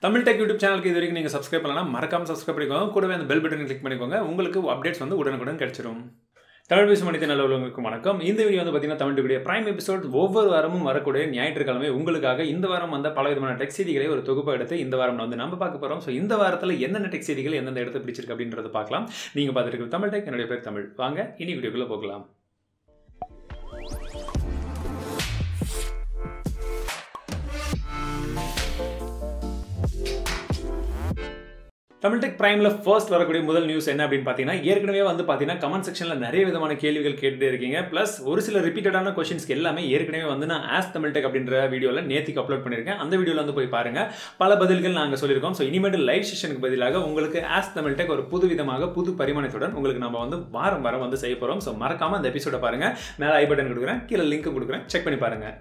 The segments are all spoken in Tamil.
தமிழ் டெக் யூடியூப் சேனலுக்கு இது வரைக்கும் நீங்கள் சப்ஸ்கிரைப் பண்ணலாம், மறக்காம சப்ஸ்கிரைப் பண்ணிக்கோங்க. கூடவே அந்த பெல் பட்டனை கிளிக் பண்ணிக்கோங்க. உங்களுக்கு அப்டேட்ஸ் வந்து உடனுக்குடன் கிடைச்சிரும். தமிழ் பேசும் மனித நல்லவர்களுக்கு வணக்கம். இந்த வீடியோ வந்து பார்த்தீங்கன்னா தமிழ் டெக்குடைய பிரைம் எபிசோட் ஒவ்வொரு வாரமும் வரக்கூடிய ஞாயிற்றுக்கிழமை உங்களுக்காக இந்த வாரம் வந்த பல விதமான டெக் செய்திகளை ஒரு தொகுப்பு எடுத்து இந்த வாரம் வந்து நம்ம பார்க்க போகிறோம். ஸோ இந்த வாரத்தில் என்னென்ன டெக் செய்திகள் எந்தெந்த இடத்தை பிடிச்சிருக்கு அப்படின்றத பார்க்கலாம். நீங்கள் பார்த்துட்டு தமிழ் டெக், என்னுடைய பேர் தமிழ். வாங்க இனி வீடியோக்குள்ளே போகலாம். தமிழ் டெக் பிரைமில் ஃபர்ஸ்ட் வரக்கூடிய முதல் நியூஸ் என்ன அப்படின்னு பார்த்தீங்கன்னா, ஏற்கனவே வந்து பார்த்தீங்கன்னா கமெண்ட் செக்ஷனில் நிறைய விதமான கேள்விகள் கேட்டுட்டே இருக்கீங்க. ப்ளஸ் ஒரு சில ரிப்பீட்டடான கொஸ்டின்ஸ்க்கு எல்லாமே ஏற்கனவே வந்து நான் ஆஸ் தமிழ் டெக் அப்படின்ற வீடியோவில் நேற்றுக்கு அப்லோட் பண்ணியிருக்கேன். அந்த வீடியோவில் வந்து போய் பாருங்கள், பல பதில்கள் நாங்கள் சொல்லியிருக்கோம். ஸோ இனிமேட்டு லைவ் செஷனுக்கு பதிலாக உங்களுக்கு ஆஸ் தமிழ் டெக் ஒரு புது விதமாக புது பரிமாணத்துடன் உங்களுக்கு நம்ம வந்து வாரம் வந்து செய்ய போகிறோம். ஸோ மறக்காமல் அந்த எபிசோட பாருங்கள். மேலே ஐ பட்டன் கொடுக்குறேன், கீழே லிங்க் கொடுக்குறேன், செக் பண்ணி பாருங்கள்.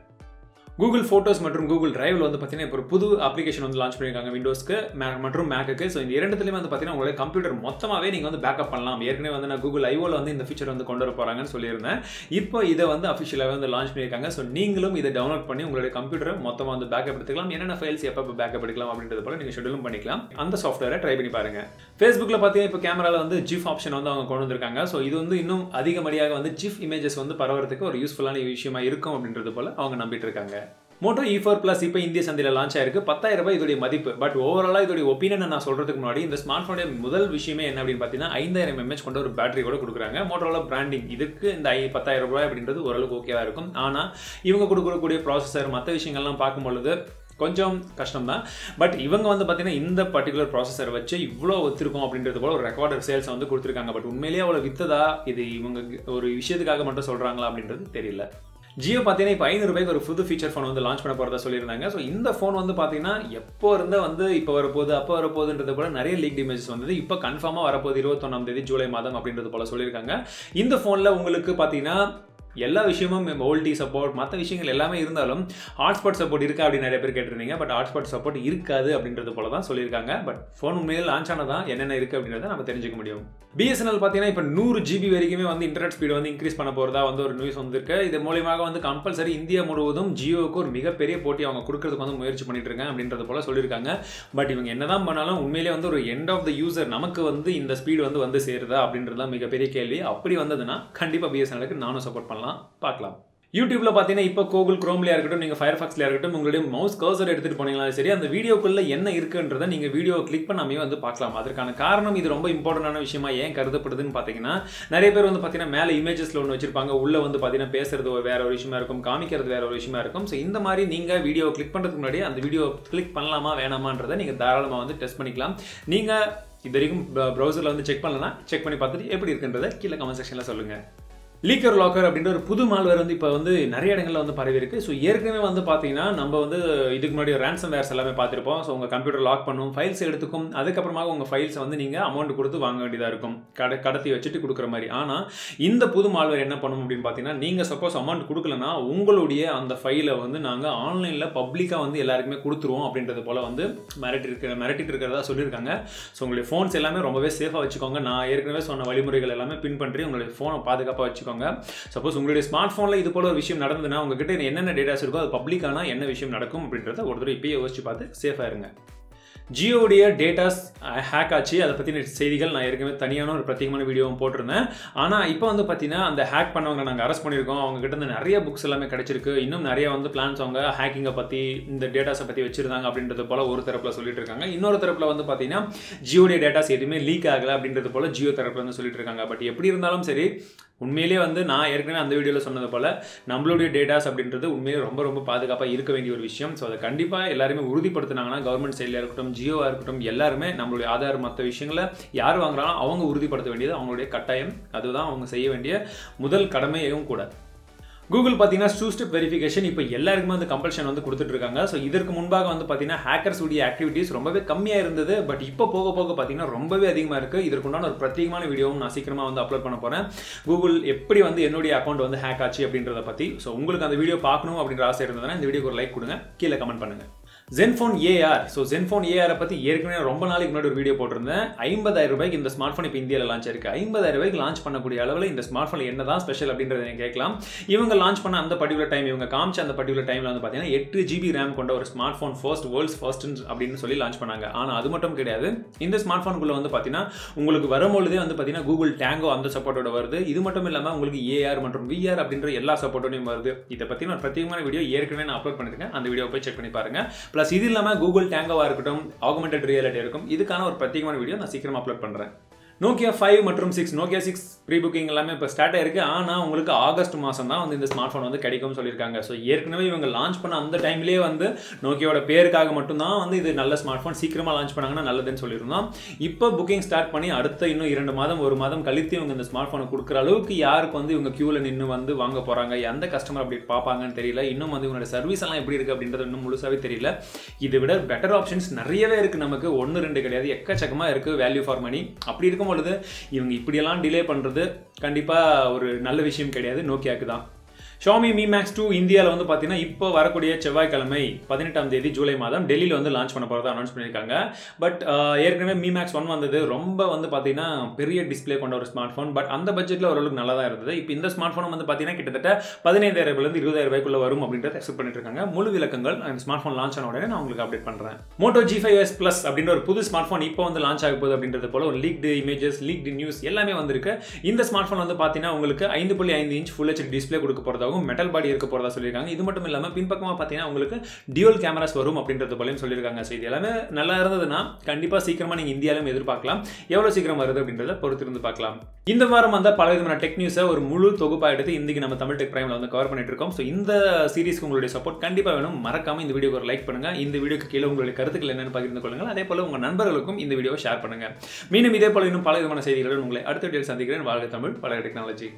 கூகுள் ஃபோட்டோஸ் மற்றும் கூகுள் டிரைவில் வந்து பார்த்தீங்கன்னா இப்போ ஒரு புது அப்ளிகேஷன் வந்து லான்ச் பண்ணியிருக்காங்க விண்டோஸ்க்கு மற்றும் மேக்குக்கு. ஸோ இந்த இரண்டுத்துலையும் வந்து பார்த்தீங்கன்னா உங்களுடைய கம்ப்யூட்டர் மொத்தமாகவே நீங்கள் வந்து பேக்கப் பண்ணலாம். ஏற்கனவே வந்து நான் கூகுள் ஐஓவில் வந்து இந்த ஃபீச்சர் வந்து கொண்டு வர போகிறாங்கன்னு சொல்லியிருந்தேன். இப்போ இதை வந்து அஃபிஷியலாக வந்து லான்ச் பண்ணியிருக்காங்க. ஸோ நீங்களும் இதை டவுன்லோட் பண்ணி உங்களுடைய கம்ப்யூட்டரை மொத்தமாக வந்து பேக்கப் எடுத்துக்கலாம். என்னென்ன ஃபைல்ஸ் எப்போ பேக்கப் எடுக்கலாம் அப்படின்றது போல நீங்கள் ஷெட்யூலும் பண்ணிக்கலாம். அந்த சாஃப்ட்வேரை ட்ரை பண்ணி பாருங்கள். ஃபேஸ்புக்கில் பார்த்தீங்கன்னா இப்போ கேமராவில் வந்து ஜிஃப் ஆப்ஷன் வந்து அவங்க கொண்டு வந்திருக்காங்க. ஸோ இது வந்து இன்னும் அதிகமடியாக வந்து ஜிஃப் இமேஜஸ் வந்து பரவறதுக்கு ஒரு யூஸ்ஃபுல்லான விஷயமா இருக்கும் அப்படின்றது போல அவங்க நம்பிட்டு இருக்காங்க. மோட்டோ E4 Plus இப்போ இந்திய சந்தையில் லான்ச் ஆயிருக்கு. 10,000 இதோடைய மதிப்பு. பட் ஓவராலாக இதோடைய ஒப்பீனியன் நான் சொல்றதுக்கு முன்னாடி இந்த ஸ்மார்ட் ஃபோனுடைய முதல் விஷயமே என்ன அப்படின்னு பார்த்தீங்கன்னா 5000 mAh கொண்ட ஒரு பேட்டரி கூட கொடுக்குறாங்க. மோட்டோரோலா பிராண்டிங் இதுக்கு இந்த 10,000 அப்படின்றது ஓரளவுக்கு ஓகேவா இருக்கும். ஆனால் இவங்க கொடுக்கக்கூடிய ப்ராசஸர் மற்ற விஷயங்கள்லாம் பார்க்கும்பொழுது கொஞ்சம் கஷ்டம் தான். பட் இவங்க வந்து பார்த்தீங்கன்னா இந்த பர்டிகுலர் ப்ராசஸர் வச்சு இவ்வளோ விற்றுருக்கோம் அப்படின்றது போல ஒரு ரெக்கார்டர் சேல்ஸ் வந்து கொடுத்துருக்காங்க. பட் உண்மையிலேயே அவ்வளோ விற்றதா, இது இவங்க ஒரு விஷயத்துக்காக மட்டும் சொல்கிறாங்களா அப்படின்றது தெரியல. ஜியோ பார்த்தீங்கன்னா இப்போ 500 ரூபாய்க்கு ஒரு புது ஃபீச்சர் ஃபோன் வந்து லான்ச் பண்ண போகிறதா சொல்லியிருந்தாங்க. ஸோ இந்த ஃபோன் வந்து பார்த்தீங்கன்னா எப்போ இருந்தால் வந்து இப்போ வரப்போகுது அப்போ வரப்போகுதுன்றது போல நிறைய லீக் இமேஜஸ் வந்தது. இப்போ கன்ஃபார்மாக வரப்போகுது 21 ஜூலை மாதம் அப்படின்றது போல சொல்லியிருக்காங்க. இந்த ஃபோனில் உங்களுக்கு பார்த்தீங்கன்னா எல்லா விஷயமும் ஓல்டி சப்போர்ட் மற்ற விஷயங்கள் எல்லாமே இருந்தாலும் ஹாட்ஸ்பாட் சப்போர்ட் இருக்கா அப்படின்னு நிறைய பேர் கேட்டிருந்தீங்க. பட் ஹாட்ஸ்பாட் சப்போர்ட் இருக்காது அப்படின்றது போல தான் சொல்லியிருக்காங்க. பட் ஃபோன் உண்மையில் லான்ச் ஆனதான் என்னென்ன இருக்குது அப்படின்றத நம்ம தெரிஞ்சுக்க முடியும். BSNL பார்த்தீங்கன்னா இப்போ 100 GB வரைக்குமே வந்து இன்டர்நெட் ஸ்பீடு வந்து இன்க்ரீஸ் பண்ண போகிறதா வந்து ஒரு நியூஸ் வந்திருக்கு. இது மூலியமாக வந்து கம்பல்சரி இந்தியா முழுவதும் ஜியோவுக்கு ஒரு மிகப்பெரிய போட்டி அவங்க கொடுக்கறதுக்கு வந்து முயற்சி பண்ணிட்டு இருக்காங்க அப்படின்றது போல சொல்லியிருக்காங்க. பட் இவங்க என்னதான் பண்ணாலும் உண்மையிலே வந்து ஒரு எண்ட் ஆஃப் த யூசர் நமக்கு வந்து இந்த ஸ்பீடு வந்து சேருதா அப்படின்றது தான் மிகப்பெரிய கேள்வி. அப்படி வந்ததுன்னா கண்டிப்பாக BSNLக்கு நானும் சப்போர்ட் பண்ணலாம், பார்க்கலாம். யூடியூப்ல பார்த்தீங்கன்னா இப்போ கூகுள் குரோம்லையா இருக்கட்டும், நீங்கள் ஃபயர்ஃபாக்ஸ்லையா இருக்கட்டும், உங்களுடைய மவுஸ் கர்சர் எடுத்துகிட்டு போனீங்களாலும் சரி அந்த வீடியோக்குள்ள என்ன இருக்குன்றதை நீங்கள் வீடியோ கிளிக் பண்ணாமே வந்து பார்க்கலாம். அதற்கான காரணம் இது ரொம்ப இம்பார்ட்டன்டான விஷயமா ஏன் கருதப்படுதுன்னு பார்த்தீங்கன்னா, நிறைய பேர் வந்து பார்த்தீங்கன்னா மேலே இமேஜஸ்ல ஒன்று வச்சிருப்பாங்க, உள்ள வந்து பார்த்தீங்கன்னா பேசுறது வேற ஒரு விஷயமா இருக்கும், காமிக்கிறது வேற ஒரு விஷயமா இருக்கும். ஸோ இந்த மாதிரி நீங்கள் வீடியோ கிளிக் பண்ணுறதுக்கு முன்னாடி அந்த வீடியோ கிளிக் பண்ணலாமா வேணாமான்றதை நீங்கள் தாராளமாக வந்து டெஸ்ட் பண்ணிக்கலாம். நீங்கள் இது வரைக்கும் ப்ரௌசரில் வந்து செக் பண்ணலன்னா செக் பண்ணி பார்த்துட்டு எப்படி இருக்குன்றதை கீழே கமெண்ட் செக்ஷனில் சொல்லுங்கள். லீக்கர் லாக்கர் அப்படின்ற ஒரு புது மால்வேர் வந்து இப்போ வந்து நிறைய இடங்களில் வந்து பரவி இருக்கு. ஸோ ஏற்கனவே வந்து பார்த்தீங்கன்னா நம்ம வந்து இதுக்கு முன்னாடி ரேன்சம் வேர்ஸ் எல்லாமே பார்த்துருப்போம். ஸோ உங்கள் கம்ப்யூட்டர் லாக் பண்ணும், ஃபைல்ஸ் எடுத்துக்கும், அதுக்கப்புறமா உங்கள் ஃபைல்ஸை வந்து நீங்கள் அமௌண்ட் கொடுத்து வாங்க வேண்டியதாக இருக்கும், கடத்தி வச்சுட்டு கொடுக்குற மாதிரி. ஆனால் இந்த புது மால்வேர் என்ன பண்ணும் அப்படின்னு பார்த்தீங்கன்னா, நீங்கள் சப்போஸ் அமௌண்ட் கொடுக்கலன்னா உங்களுடைய அந்த ஃபைலை வந்து நாங்கள் ஆன்லைனில் பப்ளிக்காக வந்து எல்லாருக்குமே கொடுத்துருவோம் அப்படின்றது போல் வந்து மிரட்டிட்டு இருக்கிறதா சொல்லியிருக்காங்க. ஸோ உங்களுடைய ஃபோன்ஸ் எல்லாமே ரொம்பவே சேஃபாக வச்சுக்கோங்க. நான் ஏற்கனவே சொன்ன வழிமுறைகள் எல்லாமே பின் பண்ணி உங்களுடைய ஃபோனை பாதுகாப்பாக வச்சுக்கோங்க. சப்போஸ் உங்களுடைய ஸ்மார்ட் போன்ல இது போல ஒரு விஷயம் நடந்ததுன்னா உங்ககிட்ட என்னென்ன டேட்டாஸ் இருக்கோ அது பப்ளிக்கான என்ன விஷயம் நடக்கும் அப்படின்றத ஒரு தடவை இப்பயே யோசிச்சு பார்த்து சேஃபா இருங்க. ஜியோடைய டேட்டாஸ் ஹேக் ஆச்சு, அதை பற்றின செய்திகள் நான் ஏற்கனவே தனியான ஒரு பிரத்யேகமான வீடியோவும் போட்டிருந்தேன். ஆனால் இப்போ வந்து பார்த்தீங்கன்னா அந்த ஹேக் பண்ணவங்க நாங்கள் அரெஸ்ட் பண்ணியிருக்கோம். அவங்க கிட்ட இருந்து நிறைய புக்ஸ் எல்லாமே கிடைச்சிருக்கு. இன்னும் நிறைய வந்து பிளான்ஸ் அவங்க ஹேக்கிங்கை பற்றி இந்த டேட்டாஸை பற்றி வச்சிருந்தாங்க அப்படின்றது போல ஒரு தரப்பில் சொல்லிட்டு இருக்காங்க. இன்னொரு தரப்பில் வந்து பார்த்தீங்கன்னா ஜியோடைய டேட்டாஸ் எதுவுமே லீக் ஆகலை அப்படின்றது போல ஜியோ தரப்பில் வந்து சொல்லிட்டு இருக்காங்க. பட் எப்படி இருந்தாலும் சரி உண்மையிலேயே வந்து நான் ஏற்கனவே அந்த வீடியோவில் சொன்னது போல் நம்மளுடைய டேட்டாஸ் அப்படின்றது உண்மையிலே ரொம்ப ரொம்ப பாதுகாப்பாக இருக்க வேண்டிய ஒரு விஷயம். ஸோ அதை கண்டிப்பாக எல்லாருமே உறுதிப்படுத்தினாங்கன்னா கவர்மெண்ட் சைடில் இருக்கட்டும், ஜியோவாக இருக்கட்டும், எல்லாருமே நம்மளுடைய ஆதார் மற்ற விஷயங்களை யார் வாங்குறாலும் அவங்க உறுதிப்படுத்த வேண்டியது அவங்களுடைய கட்டாயம். அதுதான் அவங்க செய்ய வேண்டிய முதல் கடமையும் கூட. கூகுள் பார்த்தீங்கன்னா 2 ஸ்டெப் வெரிஃபிகேஷன் இப்போ எல்லாருக்குமே வந்து கம்பல்ஷன் வந்து கொடுத்துட்டு இருக்காங்க. ஸோ இதற்கு முன்பாக வந்து பார்த்தீங்கன்னா ஹேக்கர்ஸ் உடைய ஆக்டிவிட்டீஸ் ரொம்பவே கம்மியாக இருந்தது. பட் இப்போ போக பார்த்தீங்கன்னா ரொம்பவே அதிகமாக இருக்குது. இதற்குண்டான ஒரு பிரத்யேகமான வீடியோவும் நான் சீக்கிரமாக வந்து அப்லோட் பண்ண போகிறேன். கூகுள் எப்படி வந்து என்னுடைய அக்கௌண்ட் வந்து ஹேக் ஆச்சு அப்படின்றத பற்றி. ஸோ உங்களுக்கு அந்த வீடியோ பார்க்கணும் அப்படின்ற ஆசை இருந்ததுன்னா இந்த வீடியோக்கு ஒரு லைக் கொடுங்க, கீழே கமெண்ட் பண்ணுங்கள். ZenFone AR. So ZenFone AR பற்றி ஏற்கனவே ரொம்ப நாளைக்கு முன்னாடி ஒரு வீடியோ போட்டிருந்தேன். 50,000 ரூபாய்க்கு இந்த ஸ்மார்ட் ஃபோன் இப்போ இந்தியாவில் லான்ச் ஆயிருக்கு. 50,000 ரூபாய்க்கு லான்ச் பண்ணக்கூடிய அளவில் இந்த ஸ்மார்ட் ஃபோன் என்ன தான் ஸ்பெஷல் அப்படின்றத நீங்கள் கேட்கலாம். இவங்க லான்ச் பண்ண அந்த பர்டிகுலர் டைம், இவங்க காமிச்ச அந்த பர்டிகுலர் டைமில் வந்து பார்த்தீங்கன்னா 8 GB RAM கொண்ட ஒரு ஸ்மார்ட் ஃபோன் வேர்ல்ட்ஸ் ஃபர்ஸ்ட் அப்படின்னு சொல்லி லான்ச் பண்ணாங்க. ஆனால் அது மட்டும் கிடையாது, இந்த ஸ்மார்ட் ஃபோனுக்குள்ள வந்து பார்த்தீங்கன்னா உங்களுக்கு வரும்பொழுதே வந்து பார்த்தீங்கன்னா கூகுள் டேங்கோ அந்த சப்போர்ட்டோட வருது. இது மட்டும் இல்லாமல் உங்களுக்கு AR மற்றும் VR அப்படின்ற எல்லா சப்போர்ட்டோடையும் வருது. இதை பற்றி ஒரு பிரத்யேகமான வீடியோ ஏற்கனவே நான் அப்லோட் பண்ணியிருக்கேன். அந்த வீடியோ போய் செக் பண்ணி பாருங்க. ப்ளஸ் இது இல்லாமல் கூகுள் டேங்கோவா இருக்கட்டும், ஆகுமெண்டட் ரியாலிட்டி இருக்கும், இதுக்கான ஒரு பிரத்யேகமான வீடியோ நான் சீக்கிரமா அப்லோட் பண்றேன். Nokia 5 மற்றும் 6, Nokia 6 ப்ரீ புக்கிங் எல்லாமே இப்போ ஸ்டார்ட் ஆயிருக்கு. ஆனால் உங்களுக்கு ஆகஸ்ட் மாதம் தான் வந்து இந்த ஸ்மார்ட் ஃபோன் வந்து கிடைக்கும்னு சொல்லியிருக்காங்க. ஸோ ஏற்கனவே இவங்க லான்ச் பண்ண அந்த டைம்லேயே வந்து நோக்கியோட பேருக்காக மட்டும்தான் வந்து இது நல்ல ஸ்மார்ட் ஃபோன் சீக்கிரமாக லான்ச் பண்ணாங்கன்னா நல்லதுன்னு சொல்லியிருந்தோம். இப்போ புக்கிங் ஸ்டார்ட் பண்ணி அடுத்த இன்னும் 2 மாதம் 1 மாதம் கழித்து இவங்க இந்த ஸ்மார்ட் ஃபோனை கொடுக்குற அளவுக்கு யாருக்கு வந்து இவங்க கியூவில் நின்று வந்து வாங்க போகிறாங்க, எந்த கஸ்டமர் அப்படி பார்ப்பாங்கன்னு தெரியல. இன்னும் வந்து இவங்களோட சர்வீஸ் எல்லாம் எப்படி இருக்குது அப்படின்றது இன்னும் முழுசாவே தெரியல. இதை விட பெட்டர் ஆப்ஷன்ஸ் நிறையவே இருக்குது, நமக்கு 1 2 கிடையாது, எக்கச்சக்கமாக இருக்குது வேல்யூ ஃபார் மணி. அப்படி இருக்கும் பொழுது இவங்க இப்படியெல்லாம் டிலே பண்ணுறது கண்டிப்பாக ஒரு நல்ல விஷயம் கிடையாது நோக்கியாவுக்கு தான். Xiaomi Mi Max 2 இந்தியாவில் வந்து பார்த்தீங்கன்னா இப்போ வரக்கூடிய செவ்வாய்க்கிழமை 18ஆம் தேதி ஜூலை மாதம் டெல்லியில் வந்து லான்ச் பண்ண போகிறதா அனௌன்ஸ் பண்ணியிருக்காங்க. பட் ஏற்கனவே Mi Max 1 வந்தது, ரொம்ப வந்து பார்த்தீங்கன்னா பெரிய டிஸ்பிளே கொண்ட ஒரு ஸ்மார்ட் ஃபோன். பட் அந்த பட்ஜெட்டில் ஓரளவுக்கு நல்லா தான் இருந்தது. இப்போ இந்த ஸ்மார்ட் ஃபோன் வந்து பார்த்தீங்கன்னா கிட்டத்தட்ட 15,000 20,000 ரூபாய்க்குள்ள வரும் அப்படின்றத எக்ஸ்பெக்ட் பண்ணிட்டு இருக்காங்க. முழு விளக்கங்கள் அந்த ஸ்மார்ட் ஃபோன் லான்ச் ஆன உடனே நான் உங்களுக்கு அப்டேட் பண்ணுறேன். Moto G5s Plus அப்படின்ற ஒரு புது ஸ்மார்ட் ஃபோன் இப்போ வந்து லான்ச் ஆக போகுது அப்படின்றது போல ஒரு லீக்டு இமேஜஸ், லீக்டு நியூஸ் எல்லாமே வந்திருக்கு. இந்த ஸ்மார்ட் ஃபோன் வந்து பார்த்தீங்கன்னா உங்களுக்கு 5.5 இன்ச் ஃபுல் HD டிஸ்பிளே கொடுக்க போகிறதாகவும் மெட்டல் பாடி இருக்க போறதா சொல்லியிருக்காங்க. இது மட்டும் இல்லாமல் பின்பக்கமாக பார்த்தீங்கன்னா உங்களுக்கு டியூவல் கேமராஸ் வரும் அப்படின்றது போலையும் சொல்லியிருக்காங்க. ஸோ இது எல்லாமே நல்லா இருந்ததுன்னா கண்டிப்பாக சீக்கிரமாக நீங்கள் இந்தியாவிலும் எதிர்பார்க்கலாம். எவ்வளோ சீக்கிரம் வருது அப்படின்றத பொறுத்திருந்து பார்க்கலாம். இந்த வாரம் வந்த பல விதமான டெக் நியூஸை ஒரு முழு தொகுப்பாக எடுத்து இன்றைக்கி நம்ம தமிழ் டெக் பிரைமில் வந்து கவர் பண்ணிட்டு இருக்கோம். ஸோ இந்த சீரிஸ்க்கு உங்களுடைய சப்போர்ட் கண்டிப்பாக வேணும். மறக்காம இந்த வீடியோக்கு ஒரு லைக் பண்ணுங்க. இந்த வீடியோக்கு கீழே உங்களுடைய கருத்துக்கள் என்னென்னு பகிர்ந்து கொள்ளுங்கள். அதே போல உங்கள் நண்பர்களுக்கும் இந்த வீடியோவை ஷேர் பண்ணுங்க. மீண்டும் இதே போல இன்னும் பல விதமான செய்திகளுடன் உங்களை அடுத்த வீடியோவில் சந்திக்கிறேன். வாழ்க தமிழ், வளர்க டெக்னாலஜி.